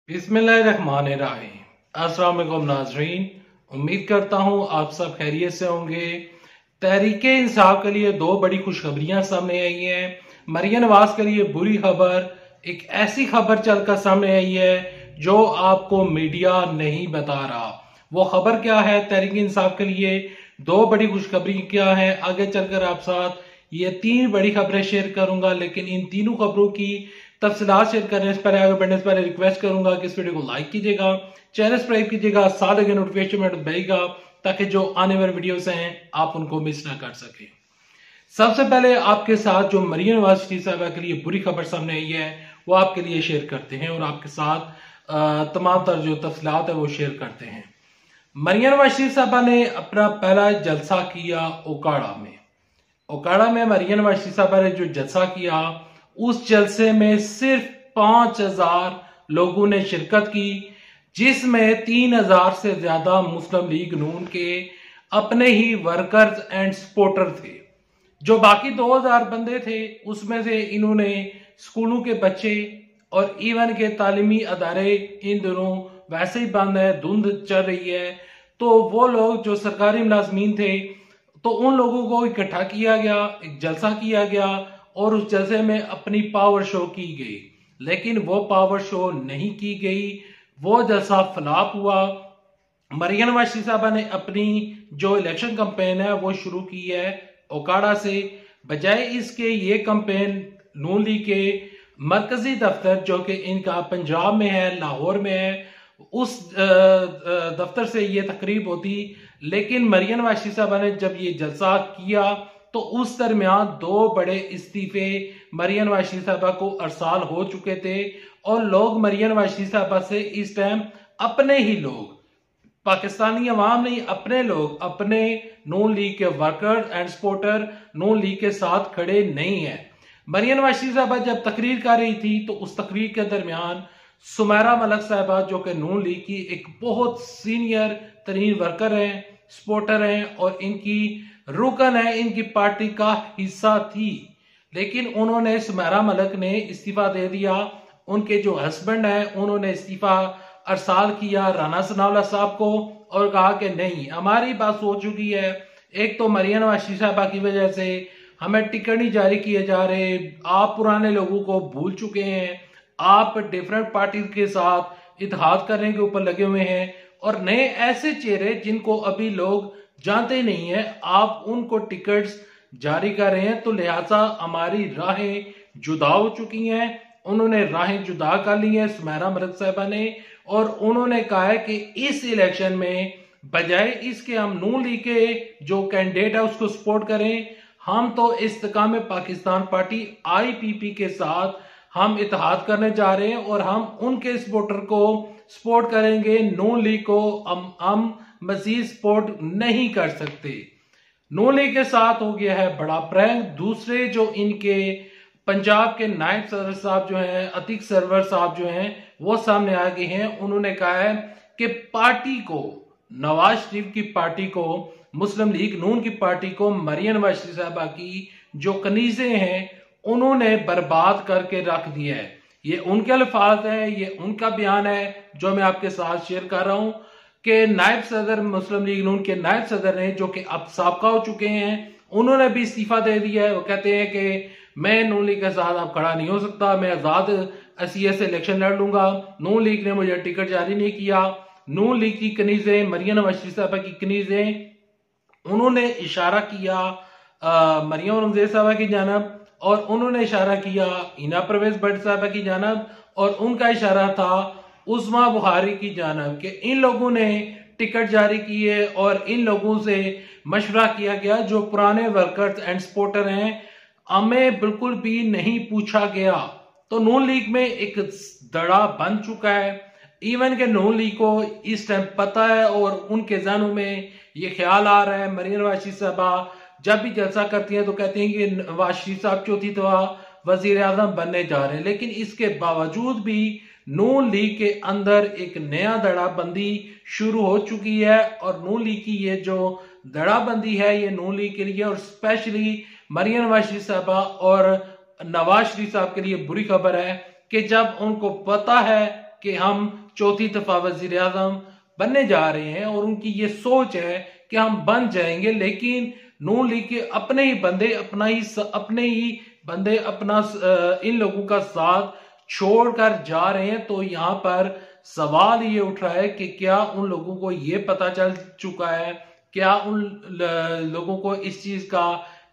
बिस्मिल्लाहिर्रहमानिर्रहीम। अस्सलाम वालेकुम नाज़रीन, उम्मीद करता हूँ आप सब खैरियत से होंगे। तहरीके इंसाफ के लिए दो बड़ी खुशखबरियां सामने आई हैं। मरियम नवाज के लिए बुरी खबर, एक ऐसी खबर चलकर सामने आई है जो आपको मीडिया नहीं बता रहा। वो खबर क्या है? तहरीके इंसाफ के लिए दो बड़ी खुशखबरी क्या है, आगे चलकर आप साथ ये तीन बड़ी खबरें शेयर करूंगा। लेकिन इन तीनों खबरों की तफसीलात शेयर करने से पहले, आगे बढ़ने से पहले रिक्वेस्ट करूंगा कि इस वीडियो को लाइक कीजिएगा, चैनल सब्सक्राइब कीजिएगा, साथ लगे नोटिफिकेशन बटन दबाइएगा ताकि जो आने वाले वीडियोस हैं आप उनको मिस ना कर सके। सबसे पहले आपके साथ जो मरियम नवाज शरीफ साहबा के लिए बुरी खबर सामने आई है वो आपके लिए शेयर करते हैं और आपके साथ तमाम तर जो तफसीलात है वो शेयर करते हैं। मरियम नवाज शरीफ साहबा ने अपना पहला जलसा किया ओकाड़ा में। ओकाड़ा में मरियम नवाज शरीफ साहबा ने जो जलसा किया, उस जलसे में सिर्फ 5000 लोगों ने शिरकत की, जिसमें 3000 से ज्यादा मुस्लिम लीग नून के अपने ही वर्कर्स एंड सपोर्टर थे। जो बाकी 2000 बंदे थे उसमें से इन्होंने स्कूलों के बच्चे और इवन के तालीमी अदारे इन दिनों वैसे ही बंद है, धुंध चल रही है, तो वो लोग जो सरकारी मुलाजमीन थे तो उन लोगों को इकट्ठा किया गया, एक जलसा किया गया और उस जलसे में अपनी पावर शो की गई। लेकिन वो पावर शो नहीं की गई, वो जलसा फ्लॉप हुआ। मरियम नवाज शरीफ साहबा ने अपनी जो इलेक्शन कैंपेन है वो शुरू की है ओकाड़ा से। बजाय इसके ये कैंपेन नून लीग के मरकजी दफ्तर जो कि इनका पंजाब में है, लाहौर में है, उस दफ्तर से ये तकरीब होती। लेकिन मरियम नवाज शरीफ साहबा ने जब ये जलसा किया तो उस दरमियान दो बड़े इस्तीफे मरियम नवाज शरीफ साहबा को अरसाल हो चुके थे और लोग मरियम नवाज शरीफ साहबा से इस टाइम अपने ही लोग, पाकिस्तानी अवाम नहीं, अपने लोग, अपने नून लीग के worker and supporter Noon league के साथ खड़े नहीं है। मरियम नवाज शरीफ साहबा जब तकरीर कर रही थी तो उस तकरीर के दरमियान सुमेरा मलिक साहबा जो कि नून लीग की एक बहुत सीनियर तरीन वर्कर हैं, सपोर्टर हैं और इनकी रुकन है, इनकी पार्टी का हिस्सा थी, लेकिन उन्होंने सुमेरा मलिक ने इस्तीफा दे दिया। उनके जो हस्बैंड है उन्होंने इस्तीफा अरसाल किया राना सनाउल्लाह साहब को और कहा कि नहीं, हमारी बात हो चुकी है। एक तो मरियम नवाज शरीफ साहबा की वजह से हमें टिकट नहीं जारी किए जा रहे, आप पुराने लोगों को भूल चुके हैं, आप डिफरेंट पार्टी के साथ इत्तेहाद करने के ऊपर लगे हुए हैं और नए ऐसे चेहरे जिनको अभी लोग जानते नहीं है आप उनको टिकट्स जारी कर रहे हैं। तो लिहाजा हमारी राहें जुदा हो चुकी हैं। उन्होंने राहें जुदा कर ली हैं सुमेरा मलिक साहबा ने और उन्होंने कहा है कि इस इलेक्शन में बजाय इसके हम नून लीग के जो कैंडिडेट है उसको सपोर्ट करें, हम तो इस्तेकाम पाकिस्तान पार्टी IPP के साथ हम इत्तेहाद करने जा रहे हैं और हम उनके सपोर्टर को सपोर्ट करेंगे, नून लीग को हम मजीद सपोर्ट नहीं कर सकते। नून लीग के साथ हो गया है बड़ा प्रैंक। दूसरे जो इनके पंजाब के नायब सदर साहब जो हैं, अतीक सरवर साहब जो हैं, वो सामने आ गए हैं। उन्होंने कहा है कि पार्टी को, नवाज शरीफ की पार्टी को, मुस्लिम लीग नून की पार्टी को मरियम नवाज शरीफ साहबा की जो कनीजें हैं उन्होंने बर्बाद करके रख दिया है। ये उनके अल्फाज है, ये उनका बयान है जो मैं आपके साथ शेयर कर रहा हूं कि नायब सदर मुस्लिम लीग नून के नायब सदर ने जो कि अब साबका हो चुके हैं, उन्होंने भी इस्तीफा दे दिया है। वो कहते हैं कि मैं नून लीग के साथ अब खड़ा नहीं हो सकता, मैं आजाद हैसियत से इलेक्शन लड़ लूंगा, नून लीग ने मुझे टिकट जारी नहीं किया। नून लीग की कनीजें, मरियम नवाज शरीफ साहबा की कनीजें, उन्होंने इशारा किया मरियम नवाज साहबा की जानब और उन्होंने इशारा किया हिना परवेज भट्ट साहबा की जानब और उनका इशारा था उस्मा बुखारी की जानब कि इन लोगों ने टिकट जारी किए और इन लोगों से मशवरा किया गया जो पुराने वर्कर्स एंड सपोर्टर हैं, हमें बिल्कुल भी नहीं पूछा गया। तो नून लीग में एक दड़ा बन चुका है। इवन के नून लीग को इस टाइम पता है और उनके जहनों में ये ख्याल आ रहा है, मरियम नवाज शरीफ साहबा जब भी जलसा करती हैं तो कहती हैं कि नवाज शरीफ साहब चौथी दफा वजीर आजम बनने जा रहे हैं। लेकिन इसके बावजूद भी नून लीग के अंदर एक नया दड़ाबंदी शुरू हो चुकी है और नून लीग की ये जो दड़ाबंदी है ये नून लीग के लिए और स्पेशली मरियम नवाज शरीफ साहबा और नवाज शरीफ साहब के लिए बुरी खबर है कि जब उनको पता है कि हम चौथी दफा वजीर आजम बनने जा रहे हैं और उनकी ये सोच है कि हम बन जाएंगे, लेकिन नून लीग के अपने ही बंदे अपना इन लोगों का साथ छोड़कर जा रहे हैं। तो यहाँ पर सवाल ये उठ रहा है कि क्या उन लोगों को ये पता चल चुका है, क्या उन लोगों को इस चीज का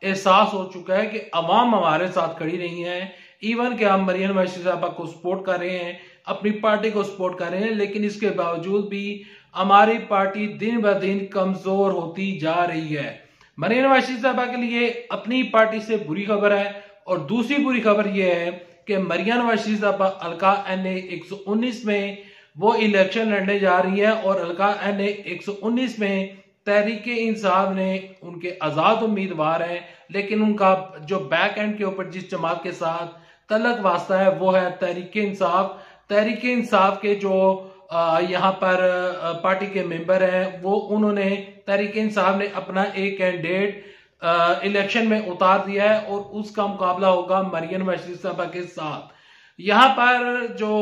एहसास हो चुका है कि अवाम हमारे साथ खड़ी नहीं है। इवन कि हम मरियम नवाज साहबा को सपोर्ट कर रहे हैं, अपनी पार्टी को सपोर्ट कर रहे हैं, लेकिन इसके बावजूद भी हमारी पार्टी दिन ब दिन कमजोर होती जा रही है। मरियम नवाज साहबा के लिए अपनी पार्टी से बुरी खबर है, और दूसरी बुरी खबर यह है कि मरियम नवाज साहबा हल्का NA 119 में वो इलेक्शन लड़ने जा रही है, और हल्का NA 119 में तहरीके इंसाफ ने उनके आजाद उम्मीदवार हैं, लेकिन उनका जो बैक एंड के ऊपर जिस जमात के साथ तलक वास्ता है वो है तहरीके इंसाफ। तहरीके इंसाफ के जो यहाँ पर पार्टी के मेंबर हैं, वो उन्होंने तहरीके इंसाफ ने अपना एक कैंडिडेट इलेक्शन में उतार दिया है, और उसका मुकाबला होगा मरियम नवाज साहबा के साथ। यहाँ पर जो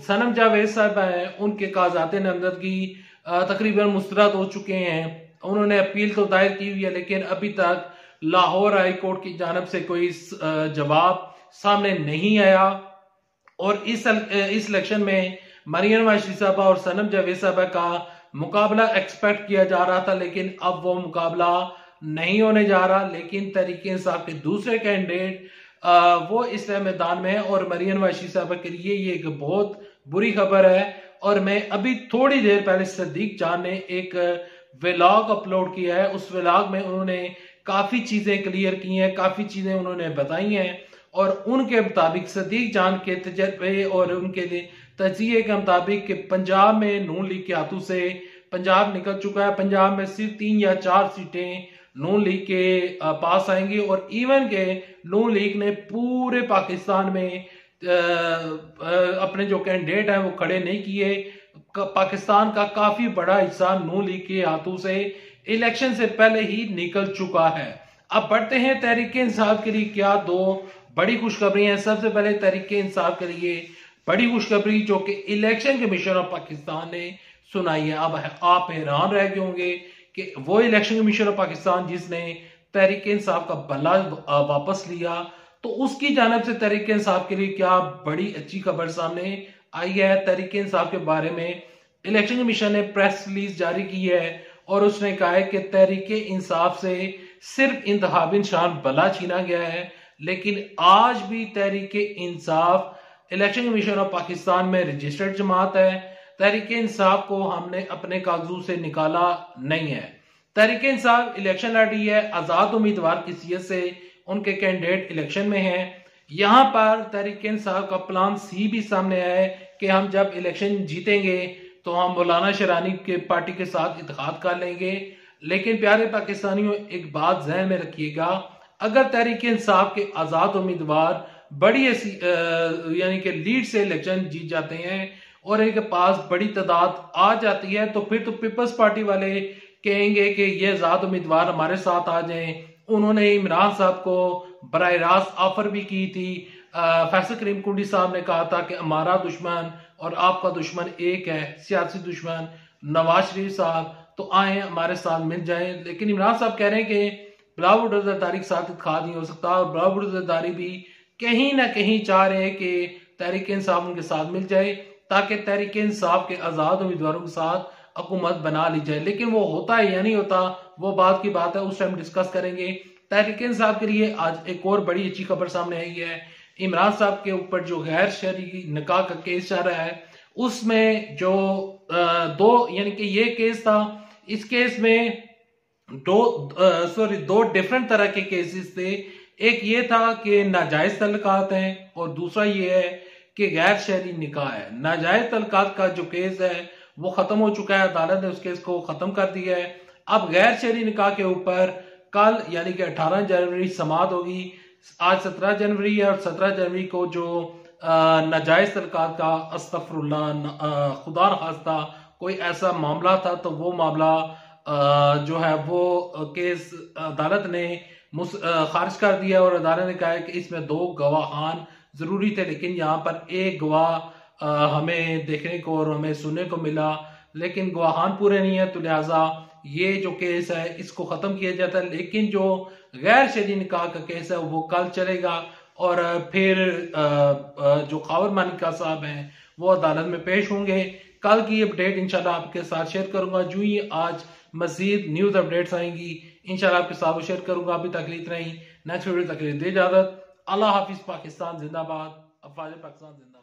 सनम जावेद साहब है, उनके कागजात नामजदगी तकरीबन मुस्तरद हो चुके हैं। उन्होंने अपील तो दायर की हुई है, लेकिन अभी तक लाहौर हाई कोर्ट की जानब से कोई जवाब सामने नहीं आया। और इस इलेक्शन में मरियम नवाज साहबा और सनम जावेद साहबा का मुकाबला एक्सपेक्ट किया जा रहा था, लेकिन अब वो मुकाबला नहीं होने जा रहा। लेकिन तहरीके इंसाफ के दूसरे कैंडिडेट वो इस मैदान में है, और मरियम नवाज साहबा के लिए ये एक बहुत बुरी खबर है। और मैं अभी थोड़ी देर पहले सदीक जान ने एक व्लॉग अपलोड किया है, उस व्लॉग में उन्होंने काफी चीजें क्लियर की हैं, काफी चीजें उन्होंने बताई हैं, और उनके मुताबिक सदीक जान के तजर्बे और उनके तजिए के मुताबिक कि पंजाब में नून लीग के हाथों से पंजाब निकल चुका है। पंजाब में सिर्फ 3 या 4 सीटें नून लीग के पास आएंगी, और इवन के नून लीग ने पूरे पाकिस्तान में अपने जो कैंडिडेट हैं वो खड़े नहीं किए। पाकिस्तान का काफी बड़ा हिस्सा नून लीग के हाथों से इलेक्शन से पहले ही निकल चुका है। अब बढ़ते हैं तहरीके इंसाफ के लिए क्या दो बड़ी खुशखबरी हैं। सबसे पहले तहरीके इंसाफ के लिए बड़ी खुशखबरी जो कि इलेक्शन कमीशन ऑफ पाकिस्तान ने सुनाई है। अब आप हैरान रह गए होंगे कि वो इलेक्शन कमीशन ऑफ पाकिस्तान जिसने तहरीके इंसाफ का बल्ला वापस लिया, तो उसकी जानब से तहरीके इंसाफ के लिए क्या बड़ी अच्छी खबर सामने आई है। तहरीके इंसाफ के बारे में इलेक्शन कमीशन ने प्रेस रिलीज जारी की है, और उसने कहा है कि तहरीके इंसाफ से सिर्फ इंतखाबी निशान बला छीना गया है, लेकिन आज भी Tehreek-e Insaf election commission of Pakistan में रजिस्टर्ड जमात है। तहरीके इंसाफ को हमने अपने कागजों से निकाला नहीं है। तहरीके इंसाफ इलेक्शन लड़ रही है, आजाद उम्मीदवार की हैसियत से उनके कैंडिडेट इलेक्शन में हैं। यहां पर तहरीके इंसाफ का प्लान सी भी सामने आया है कि हम जब इलेक्शन जीतेंगे तो हम मौलाना शरानी के पार्टी के साथ इत्तेहाद कर लेंगे। लेकिन प्यारे पाकिस्तानियों, एक बात जहन में रखिएगा, अगर तहरीके इंसाफ के आजाद उम्मीदवार बड़ी यानी कि लीड से इलेक्शन जीत जाते हैं और इनके पास बड़ी तादाद आ जाती है, तो फिर तो पीपल्स पार्टी वाले कहेंगे कि ये आजाद उम्मीदवार हमारे साथ आ जाएं। उन्होंने इमरान साहब को बराह रास्त ऑफर भी की थी। फैसल करीम कुंडी साहब ने कहा था कि हमारा दुश्मन और आपका दुश्मन एक है, सियासी दुश्मन नवाज शरीफ साहब, तो आए हमारे साथ मिल जाएं। लेकिन इमरान साहब कह रहे हैं कि बिलावल जरदारी के साथ इत्तेहाद नहीं हो सकता, और बिलावल जरदारी भी कहीं ना कहीं चाह रहे हैं कि तहरीके इंसाफ उनके साथ मिल जाए, ताकि तहरीके इंसाफ के आजाद उम्मीदवारों के साथ हुकूमत बना ली जाए। लेकिन वो होता है या नहीं होता, वो बात की बात है, उस टाइम डिस्कस करेंगे। तहरीके इंसाफ के लिए आज एक और बड़ी अच्छी खबर सामने आई है। इमरान साहब के ऊपर जो गैर शरई निकाह का केस चल रहा है, उसमें जो दो यानी कि ये केस था, इस केस में दो डिफरेंट तरह के केसेस थे। एक ये था कि नाजायज तल्लकात हैं, और दूसरा ये है कि गैर शरई निकाह है। नाजायज तल्लकात का जो केस है वो खत्म हो चुका है, अदालत ने उस केस को खत्म कर दिया है। अब गैर शरई निकाह के ऊपर कल यानी कि 18 जनवरी समाअत होगी। आज 17 जनवरी है, और 17 जनवरी को जो नाजायज तल्लकात का अस्तगफिरुल्लाह खुदा न खास्ता कोई ऐसा मामला था, तो वो मामला जो है वो केस अदालत ने खारिज कर दिया, और अदालत ने कहा है कि इसमें 2 गवाहान जरूरी थे, लेकिन यहाँ पर एक गवाह हमें देखने को और हमें सुनने को मिला, लेकिन गवाहान पूरे नहीं है, तो लिहाजा ये जो केस है इसको खत्म किया जाता है। लेकिन जो गैर शरई निकाह का केस है वो कल चलेगा और फिर जो खावर मानिका साहब हैं वो अदालत में पेश होंगे। कल की अपडेट इंशाल्लाह आपके साथ शेयर करूंगा। जो ही आज मजीद न्यूज अपडेट्स आएंगी इंशाल्लाह आपके साथ शेयर करूंगा। अभी तक इतना ही, नेक्स्ट वीडियो तक दे इजाजत। अल्लाह हाफिज। पाकिस्तान जिंदाबाद। अफवाज पाकिस्तान जिंदाबाद।